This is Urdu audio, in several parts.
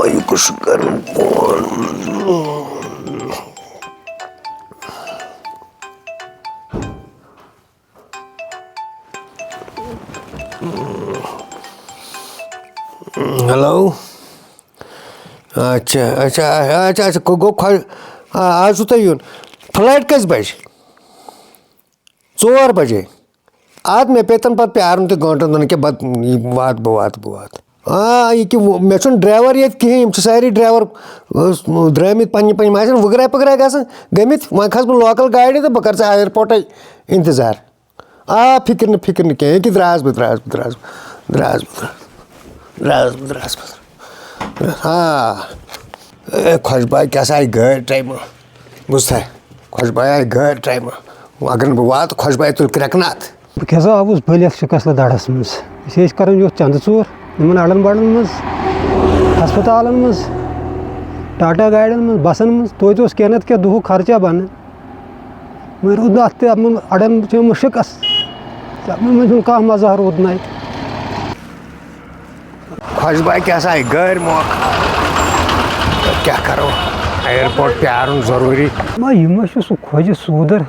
یہ کچھ کروں ہیلو اچھا اچھا اچھا اچھا گو آج چھُو تۄہہِ یُن فلایٹ کٔژِ بجہِ 4 بجے اَدٕ مےٚ پیٚتَن پَتہٕ پیٛارُن تہِ گٲنٛٹَن دۄن کیٛاہ بہٕ واتہٕ یہِ کہِ مےٚ چھُنہٕ ڈرٛایوَر ییٚتہِ کِہیٖنۍ یِم چھِ سٲری ڈرٛایوَر درٛٲمٕتۍ پنٛنہِ یِم آسن وٕگراے پٕگراے گژھن گٔمٕتۍ وۄنۍ کھسہٕ بہٕ لوکَل گاڑِ تہٕ بہٕ کَرٕ ژےٚ اَیَرپوٹَے اِنتظار فِکِر نہٕ کینٛہہ ییٚکیٛاہ درٛاس بہٕ خۄش باے کیٛاہ سا آیہِ گٲڑۍ ٹایمہٕ بوٗزتھا خۄش باے آیہِ گٲڑۍ ٹایمہٕ اگر نہٕ بہٕ واتہٕ خۄش باے تُلہِ کرٛٮ۪کہٕ نَتھ بہٕ کیٛاہ سا آوُس بٔلِتھ شِکَسلہٕ دَرَس منٛز أسۍ ٲسۍ کَران یُتھ چَندٕ ژوٗر یِمَن اَڑَن بَڑَن منٛز ہَسپَتالَن منٛز ٹاٹا گاڑٮ۪ن منٛز بَسَن منٛز توتہِ اوس کینٛہہ نَتہٕ کینٛہہ دُہُک خرچہ بَنان وۄنۍ روٗد نہٕ اَتھ تہِ اَڑٮ۪ن چھِ آمُت شِکَس تَتھ منٛز چھُنہٕ کانٛہہ مَزہ روٗد نہٕ اَتہِ خۄش باے کیٛاہ سا آیہِ گٲڑۍ موقعہٕ کیٛاہ کَرو اَیَرپوٹ پیٛارُن ضروٗری یہِ ما چھُ سُہ خۄجہِ سوٗدَر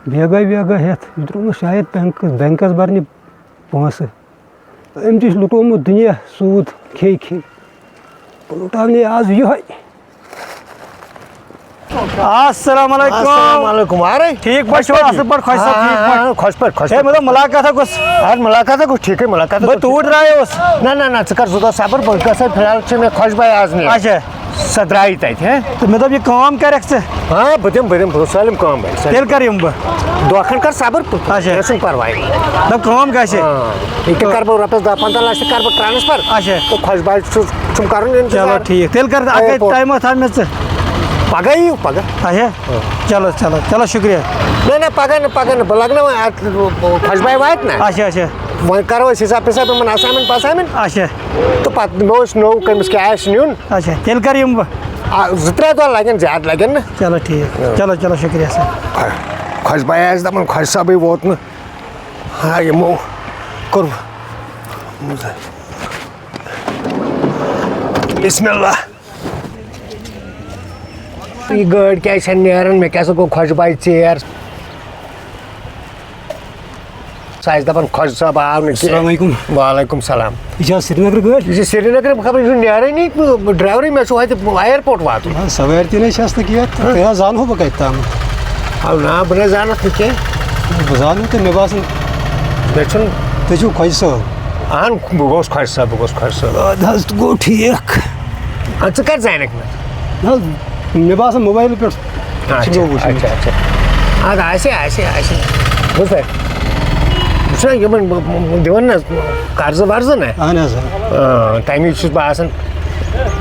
بیگا ہٮ۪تھ یہِ ترٛوومُت شاید بٮ۪نٛکَس بَرنہِ پونٛسہٕ أمۍ تہِ چھُ لُٹومُت دُنیا سوٗد کھیٚیہِ بہٕ لُٹاونَے آز یِہوٚے السلام علیکُم وارے ٹھیٖک پٲٹھۍ چھِو اَصٕل پٲٹھۍ خۄش صٲب ٹھیٖک پٲٹھۍ خۄش پٲٹھۍ ہے مےٚ دوٚپ مُلاقاتا گوٚژھ مُلاقاتا گوٚژھ ٹھیٖکٕے مُلاقات بہٕ توٗرۍ درٛایوس نہ ژٕ کَر 2 دۄہ صبر بہٕ گژھے فِلحال چھِ مےٚ خۄش باے آز نِنۍ اچھا سۄ درٛایہِ تَتہِ تہٕ مےٚ دوٚپ یہِ کٲم کَرٮ۪کھ ژٕ بہٕ دِمہٕ سٲلِم کٲم بَنہِ تیٚلہِ کَر یِمہٕ بہٕ دۄہ کھنٛڈ کَر صبر اچھا کیٚنٛہہ چھُنہٕ پَرواے دَپ کٲم گژھِ ییٚکیٛاہ کَرٕ بہٕ رۄپیَس 10-15 لَچھ تہِ کَرٕ بہٕ ٹرٛانسفر اچھا تہٕ خۄش باے چھُم کَرُن چلو ٹھیٖک تیٚلہِ کر اَکے ٹایمہ تھاو مےٚ ژٕ پگاہ یِیِو پگاہ اچھا چلو شُکریہ نہ پگاہ نہٕ بہٕ لَگہٕ نہٕ وۄنۍ خۄش باے واتہِ نہ اچھا وۄنۍ کَرو أسۍ حِساب یِمَن اَساینمٮ۪نٛٹ پَساینمٮ۪نٛٹ اچھا تہٕ پَتہٕ نِمو أسۍ نوٚو کٔمِس کیٛاہ آسہِ نیُن اچھا تیٚلہِ کر یِمہٕ بہٕ 2-3 دۄہ لَگن زیادٕ لَگن نہٕ چلو ٹھیٖک چلو شُکریہ سر خۄش باے آسہِ دَپان خۄش صٲبٕے ووت نہٕ یِمو کوٚر بِسمِ اللہ یہِ گٲڑۍ کیٛازِ چھَنہٕ نیران مےٚ کیٛاہ سا گوٚو خۄش باے ژیر سُہ آسہِ دَپان خۄش صٲب آو نہٕ السلام علیکُم وعلیکُم سلام یہِ چھا سرینگرٕ گٲڑۍ یہِ چھِ سرینگرٕ خبر یہِ چھُنہٕ نیرٲنی ڈرٛایورٕے مےٚ چھُ اَتہِ اَیَرپوٹ واتُن سوارِ تہِ نَے چھَس نہٕ کینٛہہ تُہۍ حظ زانہو بہٕ کَتہِ تام نا بہٕ نَے زانَتھ نہٕ کینٛہہ بہٕ زانہو تہٕ مےٚ باسان مےٚ چھُنہٕ تُہۍ چھِو خۄجہِ صٲب بہٕ گوٚوُس خۄش صٲب اَدٕ حظ تہٕ گوٚو ٹھیٖک ژٕ کَتہِ زانکھ مےٚ نہ حظ مےٚ باسان موبایلہٕ پٮ۪ٹھ چھُ مےٚ وٕچھمُت اَدٕ آسہِ بوٗزتھا بہٕ چھُس نہ یِمن دِوان نہ قرضہٕ ورضہٕ نہ اہن حظ تَمی چھُس بہٕ آسان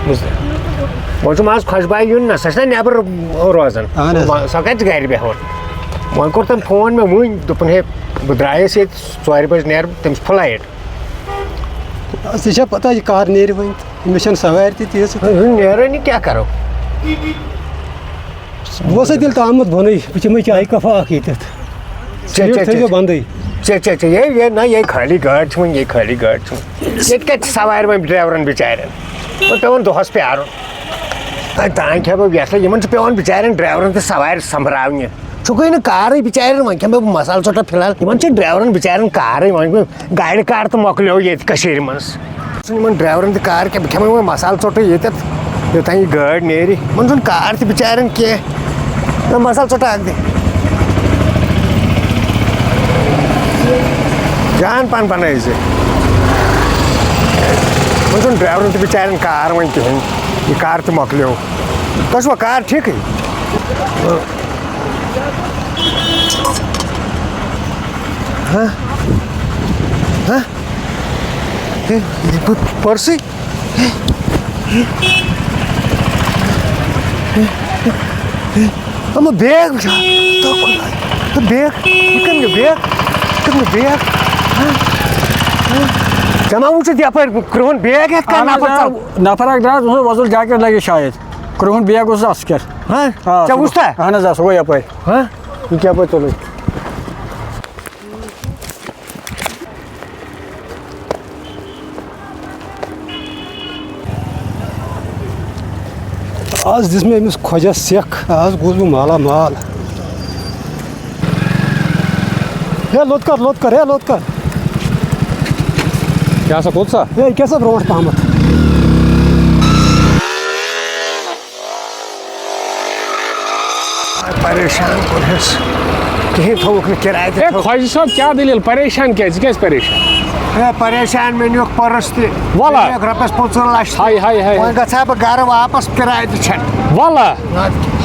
بوٗزتھا وۄنۍ چھُم آز خۄش باے یُن نہ سۄ چھِ نہ نٮ۪برٕ روزان سۄ کَتہِ چھِ گرِ بیٚہوان وۄنۍ کوٚر تٔمۍ فون مےٚ وٕنۍ دوٚپُن ہے بہٕ درٛایَس ییٚتہِ 4 بجہِ نیرٕ تٔمِس فٕلایٹ ژےٚ چھا پتہ یہِ کر نیرِ وۄنۍ تہٕ مےٚ چھَنہٕ سوارِ تہِ تیٖژ نیرٲنی کیٛاہ کَرو بہٕ اوسَے تیٚلہِ تہِ آمُت بۄنٕے بہٕ چٮ۪مَے چایہِ کَپا اکھ ییٚتٮ۪تھ تھٲیزیو بنٛدٕے یہِ خٲلی گٲڑۍ چھِ وۄنۍ یہِ خٲلی گٲڑۍ چھِ ییٚتہِ کَتہِ چھِ سوارِ وۄنۍ ڈرٛایورَن بِچارٮ۪ن وۄنۍ پیٚوان دۄہَس پیٛارُن تانۍ کھٮ۪مہٕ بہٕ یَتھ یِمَن چھُ پیٚوان بِچارٮ۪ن ڈرٛایورَن تہِ سوارِ سۄمبراونہِ چھُکھٕے نہٕ کارٕے بِچارٮ۪ن وۄنۍ کھٮ۪مہٕ بہٕ مَسالہٕ ژوٚٹا فِلحال یِمَن چھِ ڈرٛایورَن بِچارٮ۪ن کارٕے وۄنۍ گاڑِ کار تہٕ مۄکلیو ییٚتہِ کٔشیٖرِ منٛز چھُنہٕ یِمَن ڈرٛایورَن تہِ کار کینٛہہ بہٕ کھٮ۪مَے وۄنۍ مَسالہٕ ژوٚٹٕے ییٚتٮ۪تھ یوٚتانۍ یہِ گٲڑۍ نیرِ یِمَن چھُنہٕ کار تہِ بِچارٮ۪ن کینٛہہ نہ مَسالہٕ ژوٚٹا اکھ دِ جان پَہَن بَنٲیِو ژٕ وۄنۍ چھُنہٕ ڈرٛایورَن تہِ بِچارٮ۪ن کار وۄنۍ کِہیٖنۍ یہِ کار تہِ مۄکلیو تۄہہِ چھُوا کار ٹھیٖکٕے پٔرسٕے بیگ بیگ یہِ کٔمۍ نیوٗ بیگ ژےٚ ما وٕچھُتھ یَپٲرۍ کرٛہُن بیگ ہٮ۪تھ کانٛہہ نفر اکھ درٛاس وۄزُل جاکیٹ لَگہِ شاید کرٛہُن بیگ اوس اَتھ کیٛاہ ژےٚ وٕچھتھا اہن حظ سُہ گوٚو یَپٲرۍ یہِ کَپٲرۍ تُلٕے آز دِژ مےٚ أمِس خۄجَس سٮ۪کھ آز گوٚوُس بہٕ مالا مال ہے لوٚت کر ہے لوٚت کر کیٛاہ سا کوٚت سا ہے یہِ کیٛاہ سا برونٛٹھ پہمَتھ پریشان کوٚرہَس کِہیٖنۍ تھوٚوُکھ نہٕ کِراے تہِ ہے خۄجہِ صٲب کیٛاہ دٔلیٖل پریشان کیٛازِ ژٕ کیٛازِ پریشان ہے پریشان مےٚ نیوٗکھ پٔرٕس تہِ وَلہ. مےٚ نیوٗکھ رۄپیَس 15 لَچھ ہاے ہاے ہاے وۄنۍ گژھٕ ہا بہٕ گَرٕ واپَس کِراے تہِ چھَنہٕ وَلہ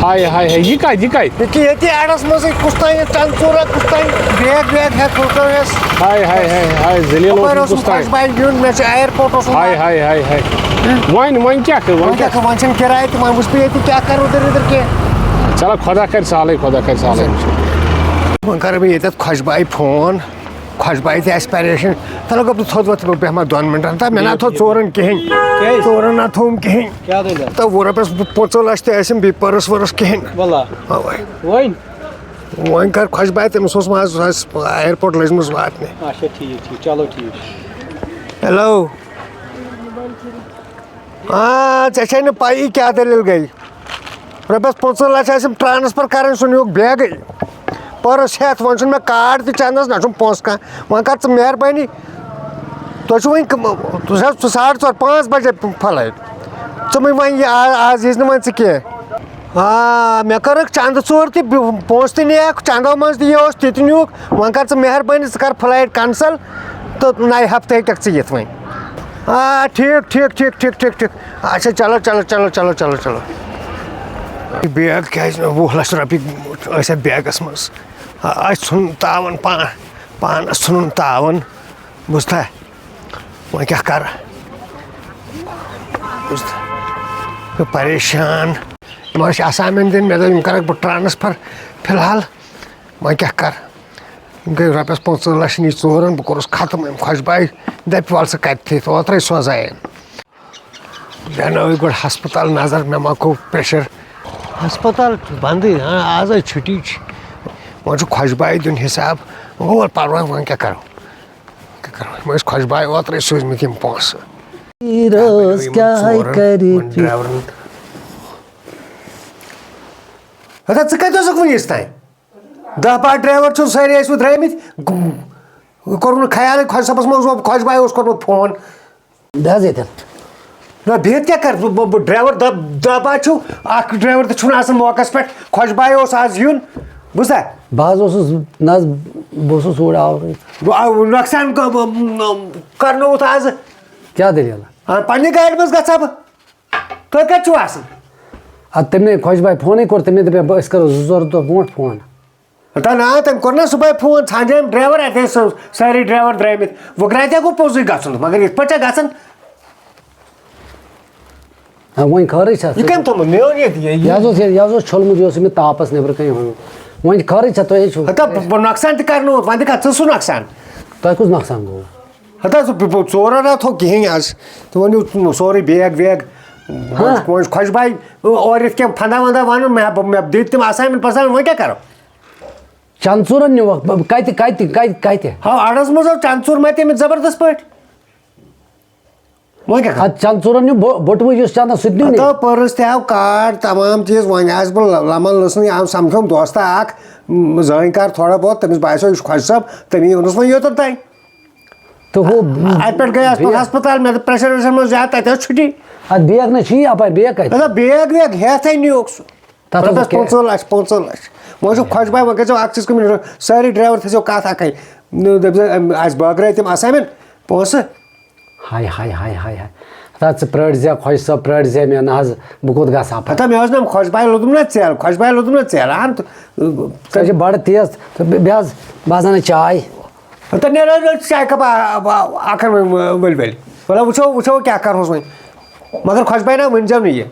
ہاے ہاے ہاے یہِ کَتہِ ییٚکیٛاہ ییٚتی اَڈَس منٛزٕے کُس تانۍ چنٛد ژوٗرا کُس تانۍ بیگ ہٮ۪تھ ترٛٲوِس ہاے ہاے ہاے ہاے ذٔلیٖل ہُپٲرۍ اوسُم اوسُم کُس خۄش تانۍ بایہِ دیُن مےٚ چھُ اَیَرپوٹ اوسُم ہاے ہاے ہاے ہاے وۄنۍ کیٛاہ کَرٕ وۄنۍ کیٛاہ وۄنۍ چھَنہٕ کِراے تہِ وۄنۍ وٕچھٕ بہٕ ییٚتی کیٛاہ کَرٕ اُدٕر اِدٕر کینٛہہ چلو خۄدا کَرِ سہلٕے خۄدا کَرِ سہلٕے وۄنۍ کَرٕ بہٕ ییٚتٮ۪تھ خۄش بایہِ فون خۄش بایہِ تہِ آسہِ پریشان تَلہٕ گوٚو بہٕ تھوٚد وۄتھ بہٕ بیٚہمہٕ 2 مِنٹَن تہٕ مےٚ نہ تھوٚو ژورَن کِہیٖنۍ ژورَن نہ تھوٚوُم کِہیٖنۍ کیٛاہ دٔلیٖل تہٕ وُہ رۄپیَس 15 لَچھ تہِ ٲسِم بیٚیہِ پٔرٕس ؤرٕس کِہیٖنۍ وَلہ اَوَے وۄنۍ وۄنۍ کَر خۄش بایہِ تٔمِس اوس ماز سُہ آسہِ اَیَرپوٹ لٔجمٕژ واتنہِ اچھا ٹھیٖک چلو ٹھیٖک ہیلو ژےٚ چھے نہٕ پَیی کیٛاہ دٔلیٖل گٔے رۄپیَس 15 لَچھ ٲسِم ٹرٛانَسفر کَرٕنۍ سُہ نیوٗکھ بیگٕے پٔرٕس ہٮ۪تھ وۄنۍ چھُنہٕ مےٚ کارڈ تہِ چَندَس نہ چھُم پونٛسہٕ کانٛہہ وۄنۍ کَر ژٕ مہربٲنی تُہۍ چھُو وۄنۍ تُہۍ چھِ 4:30 5 بَجے فٕلایٹ ژٕ مےٚ وۄنۍ یہِ آز یٖژ نہٕ وۄنۍ ژٕ کینٛہہ مےٚ کٔرٕکھ چَندٕ ژوٗر تہِ پونٛسہٕ تہِ نِیَکھ چَندو منٛز تہِ یہِ اوس تہِ تہِ نیوٗکھ وۄنۍ کَر ژٕ مہربٲنی ژٕ کَر فٕلایٹ کَنسَل تہٕ نَیہِ ہفتہٕ ہیٚکَکھ ژٕ یِتھ وۄنۍ ٹھیٖک اچھا چلو بیگ کیٛازِ 20 لَچھ رۄپیہِ ٲسۍ اَتھ بیگَس منٛز اَسہِ ژھُن تاوَن پانَس ژھُنُن تاوَن بوٗزتھا وۄنۍ کیٛاہ کَرٕ بوٗزتھا پریشان یِم ٲسۍ اَساینمٮ۪نٛٹ دِنۍ مےٚ دوٚپ یِم کَرَکھ بہٕ ٹرٛانَسفر فِلحال وۄنۍ کیٛاہ کَرٕ یِم گٔے رۄپیَس 15 لَچھ نی ژورَن بہٕ کوٚرُس ختم أمۍ خۄش بایہِ دَپہِ وَلہٕ ژٕ کَتہِ تھٔیِتھ اوترَے سوزایَن دیٛانٲوٕے گۄڈٕ ہَسپَتال نظر مےٚ ما گوٚو پرٛیشَر ہَسپَتال بنٛدٕے آز حظ چھُٹی چھِ وۄنۍ چھُ خۄش بایہِ دیُن حِساب وۄنۍ گوٚو وَلہٕ پَرواے وۄنۍ کیٛاہ کَرو یِم ٲسۍ خۄش بایہِ اوترَے سوٗزمٕتۍ یِم پونٛسہٕ ڈرٛیورَن ہتا ژٕ کَتہِ اوسُکھ وٕنیُس تانۍ 10-12 ڈرٛیوَر چھُ سٲری ٲسۍمٕتۍ درٛٲمٕتۍ کوٚرُم نہٕ خیالٕے خۄش صٲبَس منٛز خۄش بایہِ اوس کوٚرمُت فون بہٕ حظ ییٚتٮ۪تھ نہ بِہِتھ کیٛاہ کَرٕ بہٕ ڈرٛیوَر 10-12 چھُو اَکھ ڈرٛیوَر تہِ چھُنہٕ آسان موقعَس پٮ۪ٹھ خۄش بایہِ اوس آز یُن بوٗزتھا بہٕ حظ اوسُس نہ حظ بہٕ اوسُس اوٗرۍ آورٕے نۄقصان کَرنووُتھ آزٕ کیٛاہ دٔلیٖل پنٛنہِ گاڑِ منٛز گژھٕ ہا بہٕ تُہۍ کَتہِ چھُو آسان اَدٕ تٔمۍ خۄش بایہِ فونٕے کوٚر تٔمۍ دوٚپ أسۍ کَرو 2-4 دۄہ برونٛٹھ فون ہتا نا تٔمۍ کوٚر نا صُبحٲے فون ژھانٛڈیٚیِم ڈرٛیوَر اَتہِ ٲسۍ سٲری ڈرٛیوَر درٛٲمٕتۍ وٕگرا تہِ گوٚو پوٚزُے گژھُن مگر یِتھ پٲٹھۍ چھا گژھان وۄنۍ خٲرٕے چھا یہِ کٔمۍ تھوٚمُت مےٚ اوٚن ییٚتہِ یہِ حظ اوس چھوٚلمُت یہِ اوس أمِس تاپَس نیٚبرٕ کَنۍ وۄنۍ خٲرٕے چھا تۄہے چھُو ہتا نۄقصان تہِ کَرنووُتھ وۄنۍ دِکھا ژٕ سُہ نۄقصان تۄہہِ کُس نۄقصان گوٚو ہتا ژورو نہ تھوٚو کِہیٖنۍ آز تِمو نیوٗ سورُے بیگ ویگ وۄنۍ خۄش بایہِ اورٕ یِتھ کینٛہہ فنٛدا وَنٛدا وَنُن مےٚ دِتۍ تِم اَساینمٮ۪نٛٹ پَساینمٮ۪نٛٹ وۄنۍ کیٛاہ کَرو چنٛد ژوٗرَن نِوَکھ کَتہِ اَڈَس منٛز آو چنٛد ژوٗر مَتہِ أمِس زبردست پٲٹھۍ وۄنۍ کیٛاہ اَدٕ چنٛد ژوٗرَن نیوٗ بٔٹوٕ یُس چنٛدَس سُہ تہِ نیوٗ ہتا پٔرٕس تہِ آو کارڈ تمام چیٖز وۄنۍ آسہٕ بہٕ لَمَن لٔسنٕے آو سَمکھیوم دوستہ اَکھ زٲنۍ کار تھوڑا بہت تٔمِس باسیو یہِ چھُ خۄش صٲب تٔمی اوٚنُس وۄنۍ یوٚتَن تانۍ تہٕ ہُہ اَتہِ پٮ۪ٹھ گٔیَس پَتہٕ ہَسپَتال مےٚ دوٚپ پرٛیشَر ویشَر منٛز زیادٕ تَتہِ ٲس چھُٹی اَدٕ بیگ نہ چھُیی اَپارِ بیگ کَتہِ ہتا بیگ ویگ ہٮ۪تھَے نیوٗکھ سُہ تَتھ رۄپیَس 15 لَچھ وۄنۍ چھُ خۄش بایہِ وۄنۍ کٔرۍزیو اَکھ چیٖز کٲم سٲری ڈرٛیوَر تھٲیزیو کَتھ اَکھَے دٔپۍزیو اَسہِ بٲگرٲے تِم اَساینمٮ۪نٛٹ پونٛسہٕ ہاے ہتا ژٕ پرٛٲرۍزِ خۄش صٲب پرٛٲرۍزِ مےٚ نہ حظ بہٕ کوٚت گژھٕ ہا ہتا مےٚ اوس نا خۄش بایہِ لوٚدُم نا ژٮ۪ل خۄش بایہِ لوٚدُم نا ژٮ۪ل اہن سۄ چھِ بَڑٕ تیز تہٕ بیٚیہِ حظ بہٕ حظ اَنَے چاے ہتا نیرو چاے کَپ اَکھ ؤلۍ ؤلۍ وَلہٕ وٕچھو کیٛاہ کَرہوس وۄنۍ مگر خۄش بایہِ نا ؤنۍزیو نہٕ یہِ